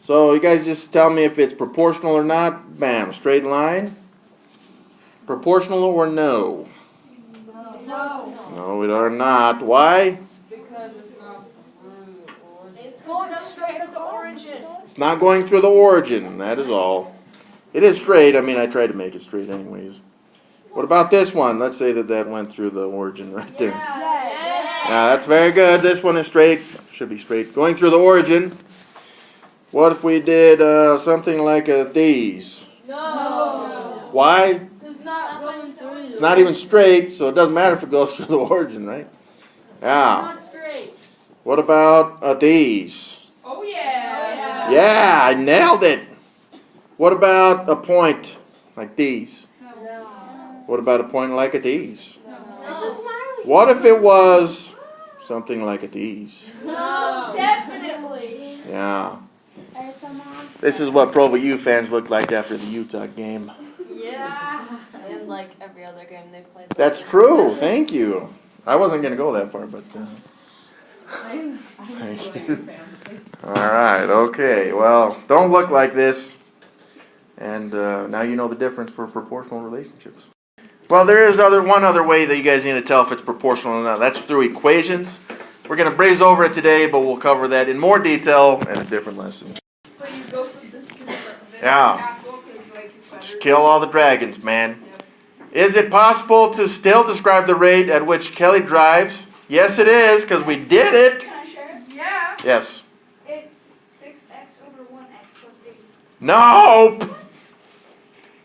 So you guys just tell me if it's proportional or not. Bam, straight line. Proportional or no? No. No, we are not. Why? Because it's not It's going straight to the origin. It's not going through the origin, that is all. It is straight. I mean, I tried to make it straight anyways. What about this one? Let's say that went through the origin right there. Yeah, that's very good. This one is straight. Should be straight. Going through the origin. What if we did something like these? No. Why? It's not going through. It's not even straight, so it doesn't matter if it goes through the origin, right? Yeah. It's not straight. What about these? Oh yeah. Yeah, I nailed it. What about a point like these? What about a point like these? What if it was something like these? No, definitely. Yeah. This is what Provo U fans looked like after the Utah game. Yeah. And like every other game they've played. That's true. Thank you. I wasn't going to go that far, but thank you. All right. Okay. Well, don't look like this. And now you know the difference for proportional relationships. Well, there is one other way that you guys need to tell if it's proportional or not. That's through equations. We're going to breeze over it today, but we'll cover that in more detail in a different lesson. But you go for this Yeah. castle because like it's better. Just kill all the dragons, man. Is it possible to still describe the rate at which Kelly drives? Yes, it is, because we did it. Can I share it? Yeah. Yes. It's 6x over 1x plus 8. No.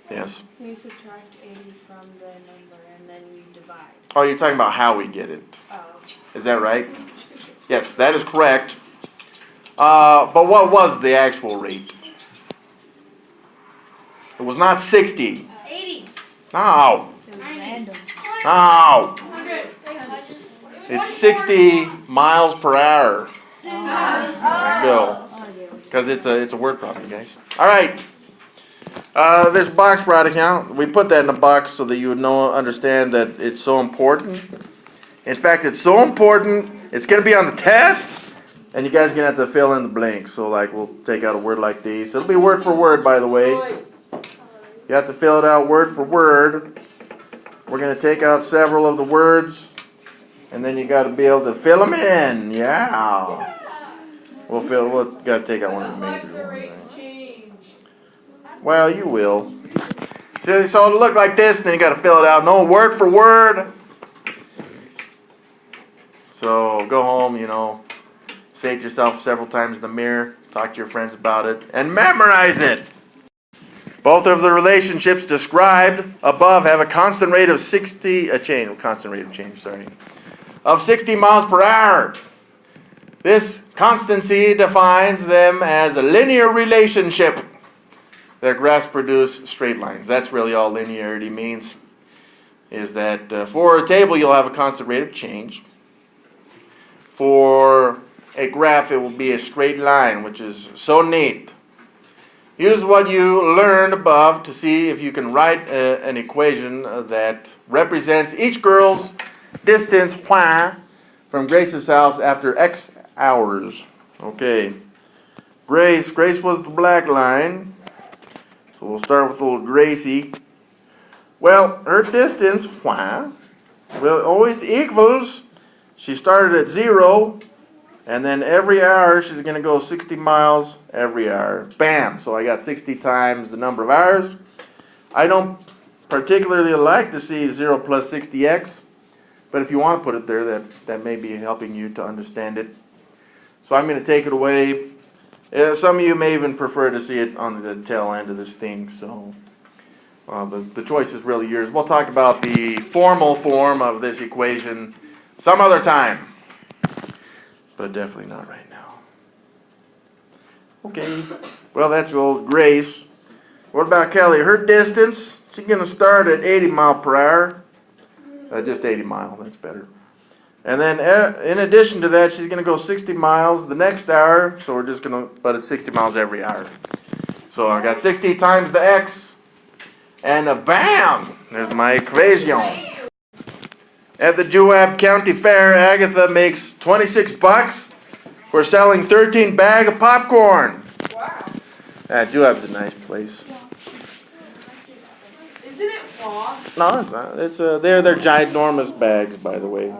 Yes. You subtract 80 from the number and then you divide. Oh, you're talking about how we get it. Oh. Is that right? Yes, that is correct. But what was the actual rate? It was not 60. 80. No. It was random. No. 100. It's 60 miles per hour. There you go. Because it's a word problem, you guys. All right. There's a box right account. We put that in the box so that you would understand that it's so important. In fact, it's so important, it's going to be on the test, and you guys are going to have to fill in the blanks. So, like, we'll take out a word like these. It'll be word for word, by the way. You have to fill it out word for word. We're going to take out several of the words, and then you got to be able to fill them in. Yeah. We'll got to take out one of the major ones. Well, you will. So it'll look like this, and then you got to fill it out. No, word for word. So go home, say it yourself several times in the mirror, talk to your friends about it, and memorize it. Both of the relationships described above have a constant rate of 60 miles per hour. This constancy defines them as a linear relationship. Their graphs produce straight lines. That's really all linearity means, is that for a table you'll have a constant rate of change. For a graph, it will be a straight line, which is so neat. Use what you learned above to see if you can write an equation that represents each girl's distance from Grace's house after X hours. Okay. Grace was the black line. So we'll start with little Gracie. Well, her distance will always equals. She started at 0, and then every hour she's going to go 60 miles every hour. Bam! So I got 60 times the number of hours. I don't particularly like to see 0 plus 60x, but if you want to put it there, that may be helping you to understand it. So I'm going to take it away. Some of you may even prefer to see it on the tail end of this thing, so the choice is really yours. We'll talk about the formal form of this equation some other time, but definitely not right now. Okay, well, that's old Grace. What about Kelly? Her distance, she's going to start at 80 mile per hour. Just 80 mile, that's better. And then in addition to that, she's going to go 60 miles the next hour, so we're just going to put it 60 miles every hour. So I got 60 times the x, and bam! There's my equation. At the Joab County Fair, Agatha makes $26 for selling 13 bags of popcorn. Wow. Joab's a nice place. Isn't it far? No, it's not. They're ginormous bags, by the way.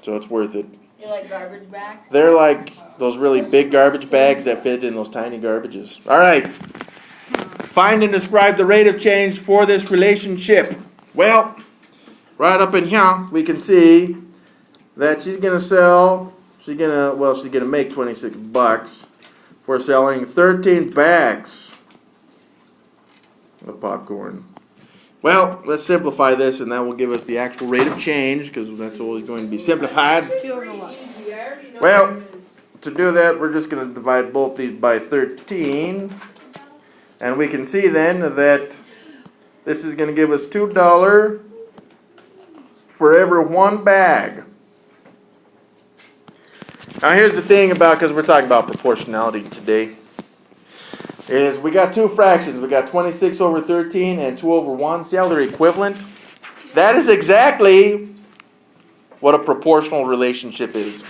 So it's worth it. You're like garbage bags? They're like those really big garbage bags that fit in those tiny garbages. All right. Find and describe the rate of change for this relationship. Well, right up in here, we can see that she's going to make $26 for selling 13 bags of popcorn. Well, let's simplify this, and that will give us the actual rate of change, because that's always going to be simplified. 2 over what? Well, to do that, we're just going to divide both these by 13. And we can see then that this is going to give us $2 for every one bag. Now here's the thing because we're talking about proportionality today, is we got two fractions. We got 26 over 13 and 2 over 1. See how they're equivalent? That is exactly what a proportional relationship is.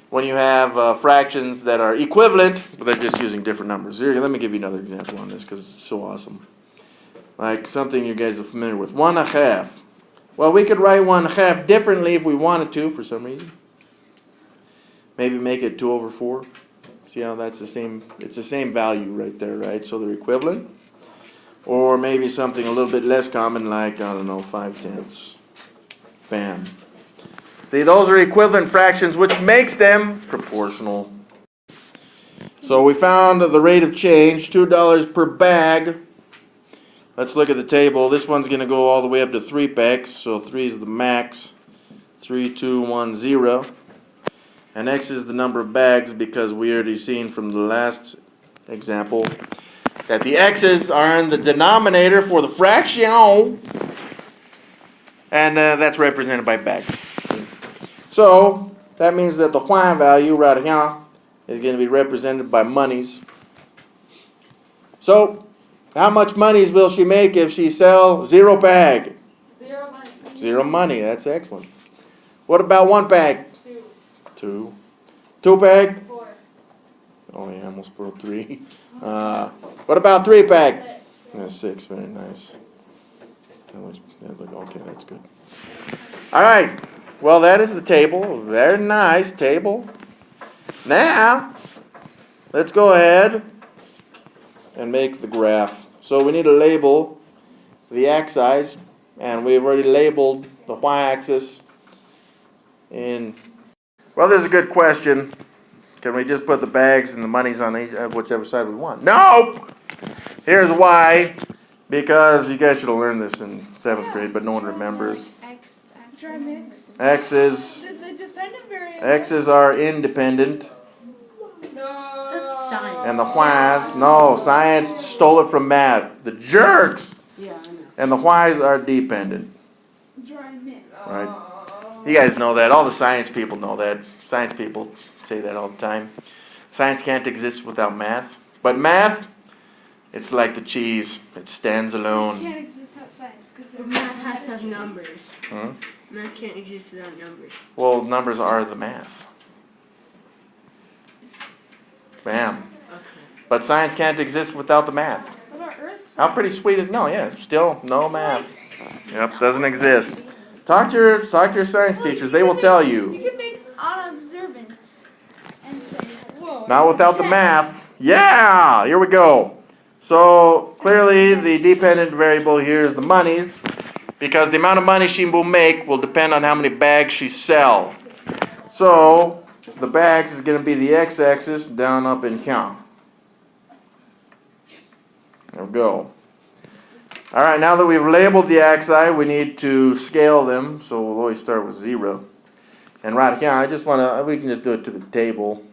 When you have fractions that are equivalent, but they're just using different numbers. Here, let me give you another example on this because it's so awesome. Like something you guys are familiar with. 1/2. Well, we could write 1/2 differently if we wanted to for some reason. Maybe make it 2 over 4. See how that's the same? It's the same value right there, right? So they're equivalent. Or maybe something a little bit less common like, 5/10. Bam. See, those are equivalent fractions, which makes them proportional. So we found the rate of change, $2 per bag let's look at the table. This one's going to go all the way up to 3 packs. So 3 is the max. 3, 2, 1, 0. And X is the number of bags because we already seen from the last example that the X's are in the denominator for the fraction. And that's represented by bags. So that means that the Y value right here is going to be represented by monies. So how much monies will she make if she sells 0 bag? 0 money. 0 money. That's excellent. What about 1 bag? 2. 2. 2 bag? 4. Oh yeah, I almost put 3. What about 3 bag? Yeah, 6. Very nice. Okay, that's good. All right. Well, that is the table. Very nice table. Now, let's go ahead and make the graph. So we need to label the x-axis, and we've already labeled the y-axis in. Well, this is a good question. Can we just put the bags and the monies on each, whichever side we want? Nope! Here's why. Because you guys should have learned this in 7th grade, but no one remembers. Try mix. X's. The dependent variable. X's are independent. No. Science. And the y's, no, science stole it from math. The jerks! Yeah, I know. And the y's are dependent. Dry mix. Right? You guys know that. All the science people know that. Science people say that all the time. Science can't exist without math. But math, it's like the cheese. It stands It alone. can't exist without science because But math has to have numbers. Huh? Math can't exist without numbers. Well, numbers are the math. Bam. But science can't exist without the math. What about Earth How pretty sweet is no? Yeah, still no math. Yep, doesn't exist. Talk to your science teachers. They will tell You you. can make odd observance and say, whoa. Not without the math. Yeah, here we go. So clearly the dependent variable here is the monies, because the amount of money she will make will depend on how many bags she sells. So the bags is going to be the x-axis down up in here. There we go. All right, now that we've labeled the axi, we need to scale them. So we'll always start with 0. And right here, we can just do it to the table.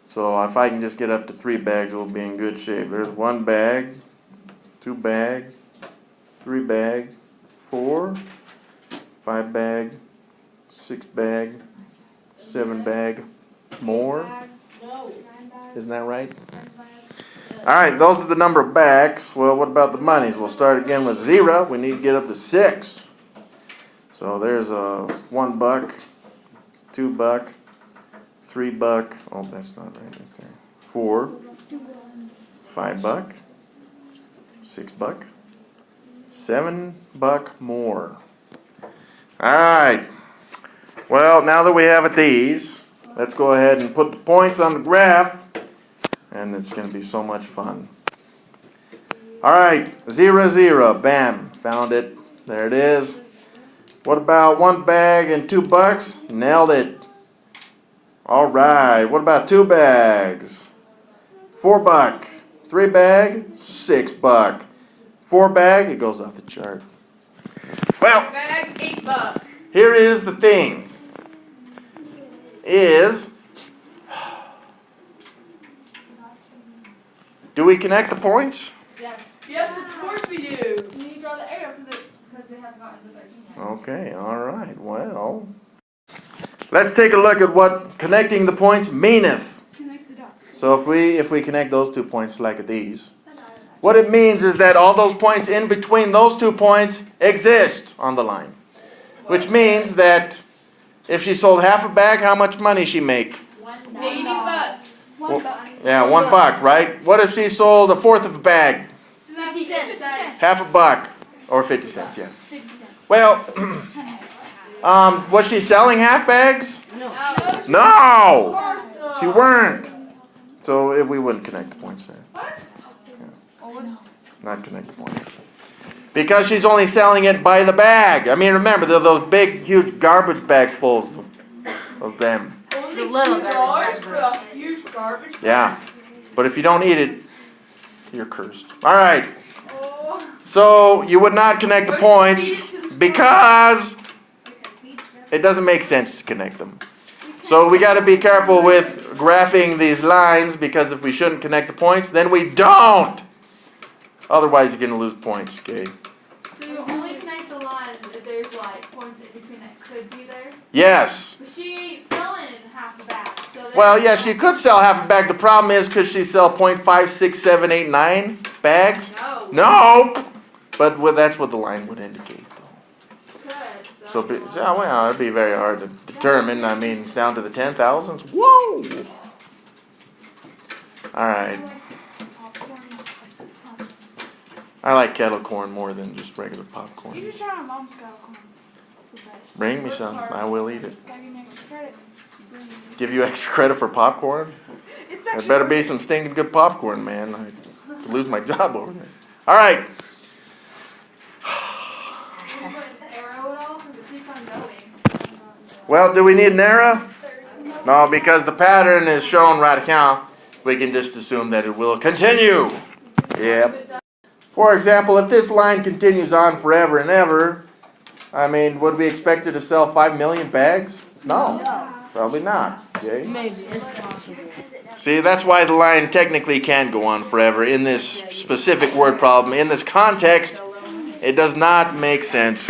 So if I can just get up to 3 bags, we'll be in good shape. There's 1 bag, 2 bag, 3 bag, 4, 5 bag, 6 bag, 7 bag, more. No. Isn't that right? All right, those are the number of bags. Well, what about the monies? We'll start again with 0. We need to get up to 6. So there's a $1, $2, $3. Oh, that's not right there. 4, $5, $6, $7 more. All right. Well, now that we have it these, let's go ahead and put the points on the graph, and it's going to be so much fun. All right, 0, 0. Bam, found it. There it is. What about 1 bag and $2? Nailed it. All right. What about 2 bags? $4. 3 bag, $6. 4 bag, it goes off the chart. Well, Bag, $8. here is the thing. Do we connect the points? Yes, of course we do. You need to draw the arrow because they haven't gotten to 13 yet. Okay, all right. Well, let's take a look at what connecting the points meaneth. Connect the dots. So if we connect those 2 points like these, what it means is that all those points in between those 2 points exist on the line. Which means that if she sold half a bag, how much money she make? $80. Yeah, $1, right? What if she sold a fourth of a bag? 50 cents. Half a buck, or 50 cents, yeah. 50 cents. Well, was she selling half bags? No. No! She weren't. So we wouldn't connect the points there. Yeah. Not connect the points. Because she's only selling it by the bag. I mean, remember, they're those big, huge garbage bag fulls of them. Only little $2 for the huge garbage. Yeah. But if you don't eat it, you're cursed. All right. So you would not connect the points because it doesn't make sense to connect them. So we got to be careful with graphing these lines, because if we shouldn't connect the points, then we don't. Otherwise, you're going to lose points, okay? So you only connect the lines if there's like points in between that could be there? Yes. But she ain't selling half a bag. So Well, yeah, she could sell half a bag. The problem is, could she sell 0.56789 bags? No. No. But that's what the line would indicate, though. Could. So, well, it'd be very hard to determine. I mean, down to the 10,000s. Whoa. All right. I like kettle corn more than just regular You popcorn. should try my mom's kettle corn. It's the best. Bring me some. I will eat it. Gotta give me extra credit. Give you extra credit for popcorn? It's There actually better be some stinking good popcorn, man. I could lose my job over there. All right. Can you put an arrow at all? Because it keeps on going. Well, do we need an arrow? No, because the pattern is shown right here. We can just assume that it will continue. Yep. For example, if this line continues on forever and ever, I mean, would we expect it to sell 5 million bags? No, probably not. Okay. Maybe. It's possible. See, that's why the line technically can go on forever. In this specific word problem, in this context, it does not make sense.